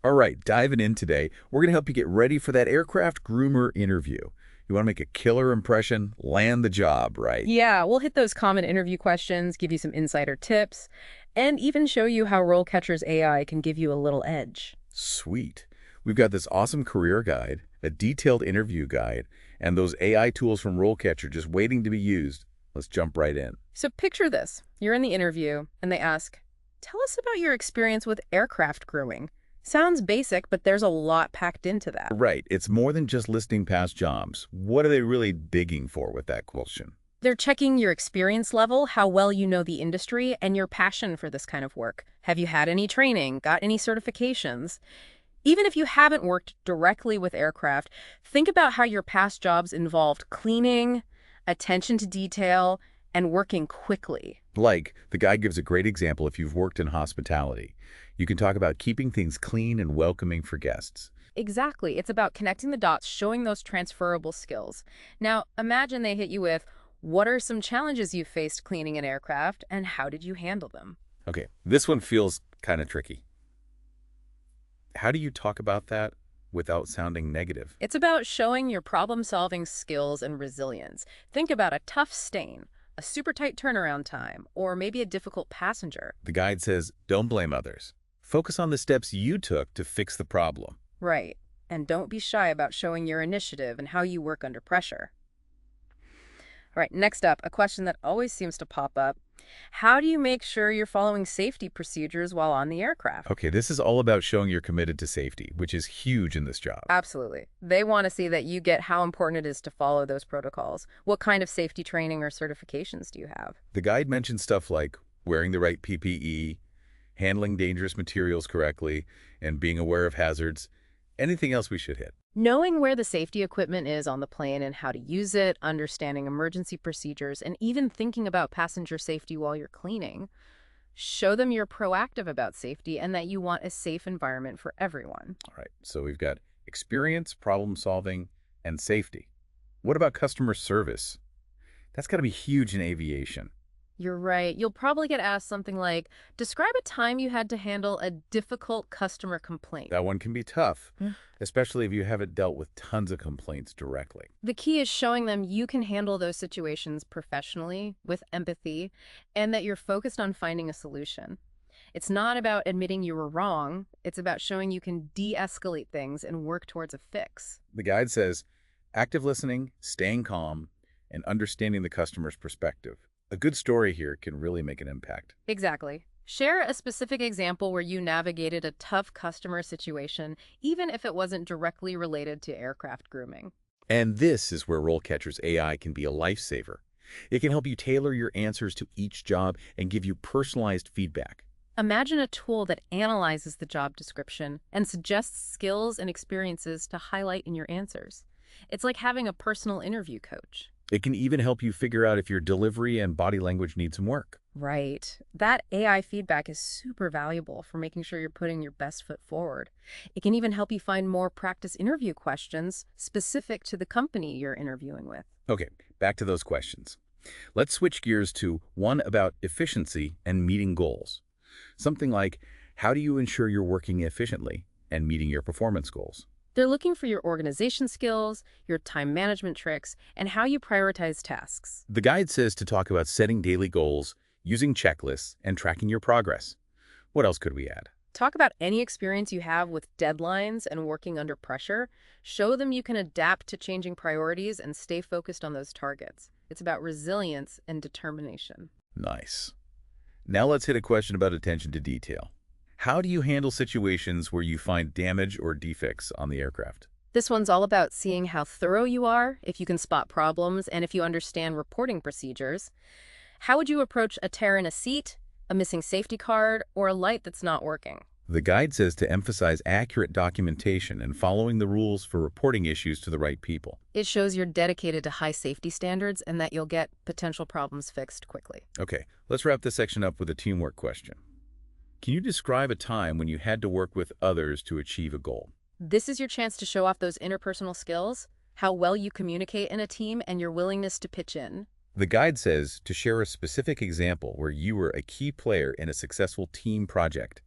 All right, diving in today, we're going to help you get ready for that aircraft groomer interview. You want to make a killer impression, land the job, right? Yeah, we'll hit those common interview questions, give you some insider tips, and even show you how RoleCatcher's AI can give you a little edge. Sweet. We've got this awesome career guide, a detailed interview guide, and those AI tools from RoleCatcher just waiting to be used. Let's jump right in. So picture this. You're in the interview, and they ask, tell us about your experience with aircraft grooming. Sounds basic, but there's a lot packed into that. Right, it's more than just listing past jobs. What are they really digging for with that question? They're checking your experience level, how well you know the industry, and your passion for this kind of work. Have you had any training, got any certifications? Even if you haven't worked directly with aircraft, think about how your past jobs involved cleaning, attention to detail, and working quickly. Like, the guy gives a great example if you've worked in hospitality. You can talk about keeping things clean and welcoming for guests. Exactly. It's about connecting the dots, showing those transferable skills. Now, imagine they hit you with, what are some challenges you faced cleaning an aircraft, and how did you handle them? Okay, this one feels kind of tricky. How do you talk about that without sounding negative? It's about showing your problem-solving skills and resilience. Think about a tough stain, a super tight turnaround time, or maybe a difficult passenger. The guide says, don't blame others. Focus on the steps you took to fix the problem. Right. And don't be shy about showing your initiative and how you work under pressure. All right, next up, a question that always seems to pop up. How do you make sure you're following safety procedures while on the aircraft? Okay, this is all about showing you're committed to safety, which is huge in this job. Absolutely. They want to see that you get how important it is to follow those protocols. What kind of safety training or certifications do you have? The guide mentions stuff like wearing the right PPE, handling dangerous materials correctly, and being aware of hazards. Anything else we should hit? Knowing where the safety equipment is on the plane and how to use it, understanding emergency procedures, and even thinking about passenger safety while you're cleaning. Show them you're proactive about safety and that you want a safe environment for everyone. All right, so we've got experience, problem solving, and safety. What about customer service? That's got to be huge in aviation. You're right. You'll probably get asked something like, describe a time you had to handle a difficult customer complaint. That one can be tough, Mm. especially if you haven't dealt with tons of complaints directly. The key is showing them you can handle those situations professionally, with empathy, and that you're focused on finding a solution. It's not about admitting you were wrong. It's about showing you can de-escalate things and work towards a fix. The guide says active listening, staying calm, and understanding the customer's perspective. A good story here can really make an impact. Exactly. Share a specific example where you navigated a tough customer situation, even if it wasn't directly related to aircraft grooming. And this is where RoleCatcher's AI can be a lifesaver. It can help you tailor your answers to each job and give you personalized feedback. Imagine a tool that analyzes the job description and suggests skills and experiences to highlight in your answers. It's like having a personal interview coach. It can even help you figure out if your delivery and body language need some work. Right. That AI feedback is super valuable for making sure you're putting your best foot forward. It can even help you find more practice interview questions specific to the company you're interviewing with. Okay, back to those questions. Let's switch gears to one about efficiency and meeting goals. Something like, how do you ensure you're working efficiently and meeting your performance goals? They're looking for your organization skills, your time management tricks, and how you prioritize tasks. The guide says to talk about setting daily goals, using checklists, and tracking your progress. What else could we add? Talk about any experience you have with deadlines and working under pressure. Show them you can adapt to changing priorities and stay focused on those targets. It's about resilience and determination. Nice. Now let's hit a question about attention to detail. How do you handle situations where you find damage or defects on the aircraft? This one's all about seeing how thorough you are, if you can spot problems, and if you understand reporting procedures. How would you approach a tear in a seat, a missing safety card, or a light that's not working? The guide says to emphasize accurate documentation and following the rules for reporting issues to the right people. It shows you're dedicated to high safety standards and that you'll get potential problems fixed quickly. Okay, let's wrap this section up with a teamwork question. Can you describe a time when you had to work with others to achieve a goal? This is your chance to show off those interpersonal skills, how well you communicate in a team, and your willingness to pitch in. The guide says to share a specific example where you were a key player in a successful team project.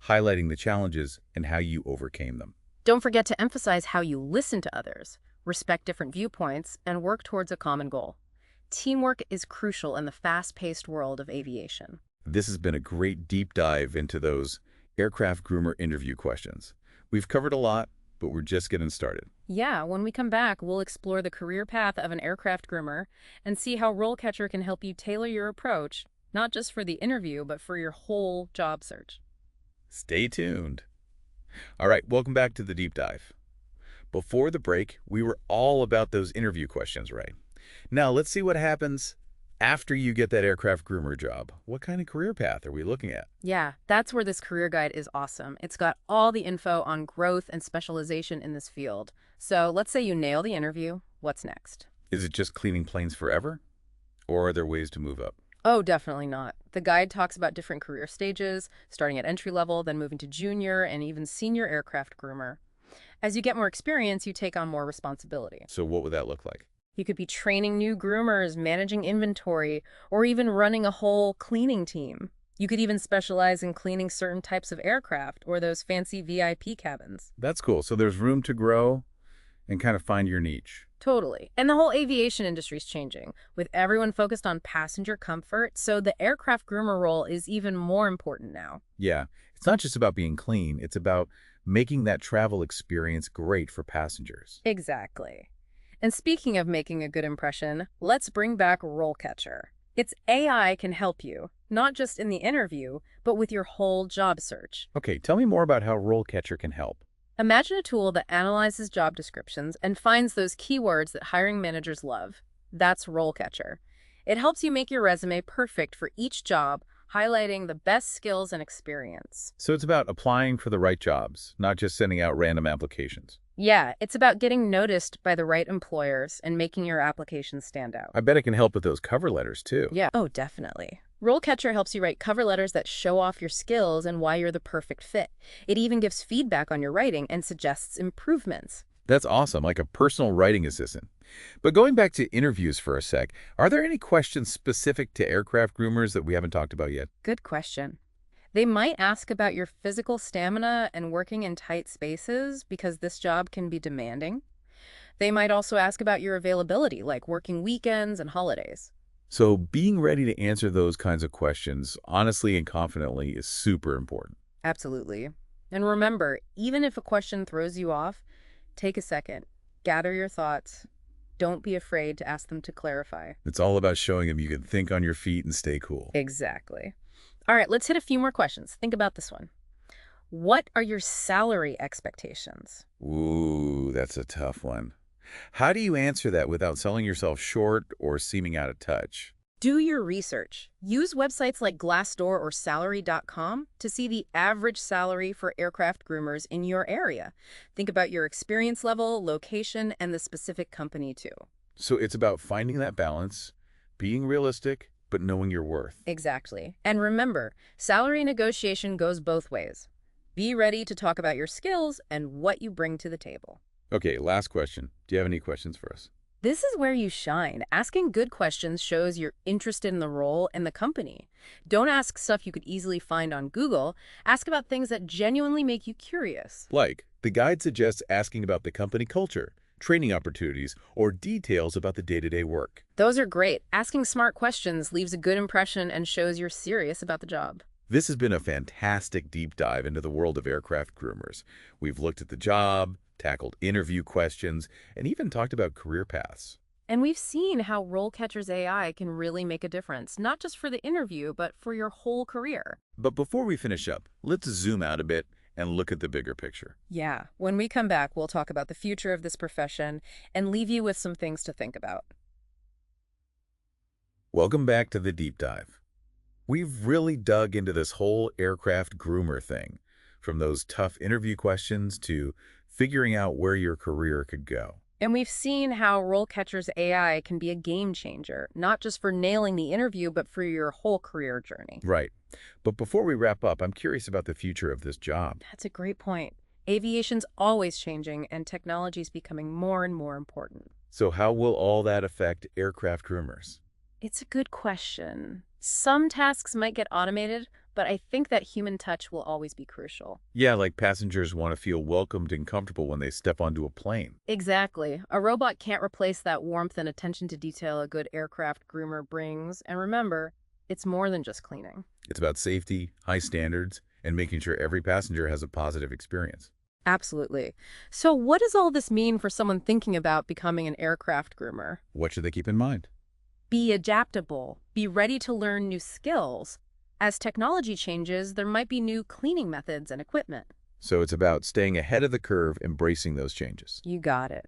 highlighting the challenges and how you overcame them. Don't forget to emphasize how you listen to others, respect different viewpoints, and work towards a common goal. Teamwork is crucial in the fast-paced world of aviation. This has been a great deep dive into those aircraft groomer interview questions. We've covered a lot, but we're just getting started. Yeah, when we come back, we'll explore the career path of an aircraft groomer and see how RoleCatcher can help you tailor your approach, not just for the interview, but for your whole job search. Stay tuned. All right, welcome back to the deep dive. Before the break, we were all about those interview questions, right? Now, let's see what happens after you get that aircraft groomer job. What kind of career path are we looking at? Yeah, that's where this career guide is awesome. It's got all the info on growth and specialization in this field. So let's say you nail the interview. What's next? Is it just cleaning planes forever? Or are there ways to move up? Oh, definitely not. The guide talks about different career stages, starting at entry level, then moving to junior and even senior aircraft groomer. As you get more experience, you take on more responsibility. So what would that look like? You could be training new groomers, managing inventory, or even running a whole cleaning team. You could even specialize in cleaning certain types of aircraft or those fancy VIP cabins. That's cool. So there's room to grow and kind of find your niche. Totally. And the whole aviation industry is changing, with everyone focused on passenger comfort, so the aircraft groomer role is even more important now. Yeah, it's not just about being clean. It's about making that travel experience great for passengers. Exactly. And speaking of making a good impression, let's bring back RoleCatcher. Its AI can help you, not just in the interview, but with your whole job search. Okay, tell me more about how RoleCatcher can help. Imagine a tool that analyzes job descriptions and finds those keywords that hiring managers love. That's RoleCatcher. It helps you make your resume perfect for each job, highlighting the best skills and experience. So it's about applying for the right jobs, not just sending out random applications. Yeah, it's about getting noticed by the right employers and making your application stand out. I bet it can help with those cover letters too. Yeah. Oh, definitely. RoleCatcher helps you write cover letters that show off your skills and why you're the perfect fit. It even gives feedback on your writing and suggests improvements. That's awesome, like a personal writing assistant. But going back to interviews for a sec, are there any questions specific to aircraft groomers that we haven't talked about yet? Good question. They might ask about your physical stamina and working in tight spaces because this job can be demanding. They might also ask about your availability, like working weekends and holidays. So being ready to answer those kinds of questions honestly and confidently is super important. Absolutely. And remember, even if a question throws you off, take a second, gather your thoughts. Don't be afraid to ask them to clarify. It's all about showing them you can think on your feet and stay cool. Exactly. All right, let's hit a few more questions. Think about this one. What are your salary expectations? Ooh, that's a tough one. How do you answer that without selling yourself short or seeming out of touch? Do your research. Use websites like Glassdoor or Salary.com to see the average salary for aircraft groomers in your area. Think about your experience level, location, and the specific company too. So it's about finding that balance, being realistic, but knowing your worth. Exactly. And remember, salary negotiation goes both ways. Be ready to talk about your skills and what you bring to the table. Okay, last question. Do you have any questions for us? This is where you shine. Asking good questions shows you're interested in the role and the company. Don't ask stuff you could easily find on Google. Ask about things that genuinely make you curious. Like, the guide suggests asking about the company culture, training opportunities, or details about the day-to-day work. Those are great. Asking smart questions leaves a good impression and shows you're serious about the job. This has been a fantastic deep dive into the world of aircraft groomers. We've looked at the job, tackled interview questions, and even talked about career paths. And we've seen how RoleCatcher's AI can really make a difference, not just for the interview, but for your whole career. But before we finish up, let's zoom out a bit and look at the bigger picture. Yeah, when we come back, we'll talk about the future of this profession and leave you with some things to think about. Welcome back to the deep dive. We've really dug into this whole aircraft groomer thing, from those tough interview questions to figuring out where your career could go. And we've seen how RoleCatcher's AI can be a game changer, not just for nailing the interview, but for your whole career journey. Right. But before we wrap up, I'm curious about the future of this job. That's a great point. Aviation's always changing, and technology's becoming more and more important. So how will all that affect aircraft groomers? It's a good question. Some tasks might get automated, but I think that human touch will always be crucial. Yeah, like passengers want to feel welcomed and comfortable when they step onto a plane. Exactly. A robot can't replace that warmth and attention to detail a good aircraft groomer brings. And remember, it's more than just cleaning. It's about safety, high standards, and making sure every passenger has a positive experience. Absolutely. So what does all this mean for someone thinking about becoming an aircraft groomer? What should they keep in mind? Be adaptable. Be ready to learn new skills. As technology changes, there might be new cleaning methods and equipment. So it's about staying ahead of the curve, embracing those changes. You got it.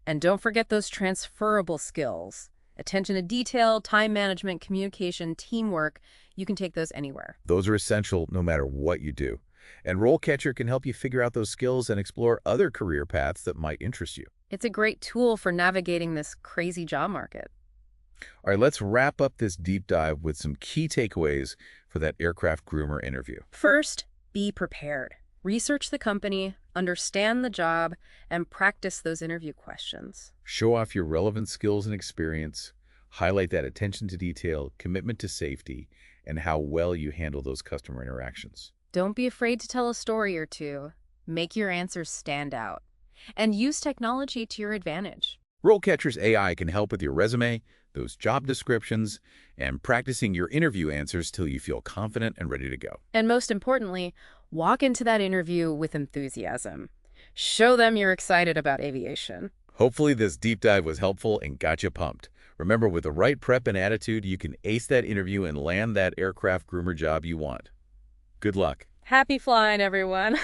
And don't forget those transferable skills. Attention to detail, time management, communication, teamwork. You can take those anywhere. Those are essential no matter what you do. And RoleCatcher can help you figure out those skills and explore other career paths that might interest you. It's a great tool for navigating this crazy job market. All right, let's wrap up this deep dive with some key takeaways for that aircraft groomer interview. First, be prepared. Research the company, understand the job, and practice those interview questions. Show off your relevant skills and experience, highlight that attention to detail, commitment to safety, and how well you handle those customer interactions. Don't be afraid to tell a story or two. Make your answers stand out. And use technology to your advantage. RoleCatcher's AI can help with your resume, those job descriptions, and practicing your interview answers till you feel confident and ready to go. And most importantly, walk into that interview with enthusiasm. Show them you're excited about aviation. Hopefully this deep dive was helpful and got you pumped. Remember, with the right prep and attitude, you can ace that interview and land that aircraft groomer job you want. Good luck. Happy flying, everyone.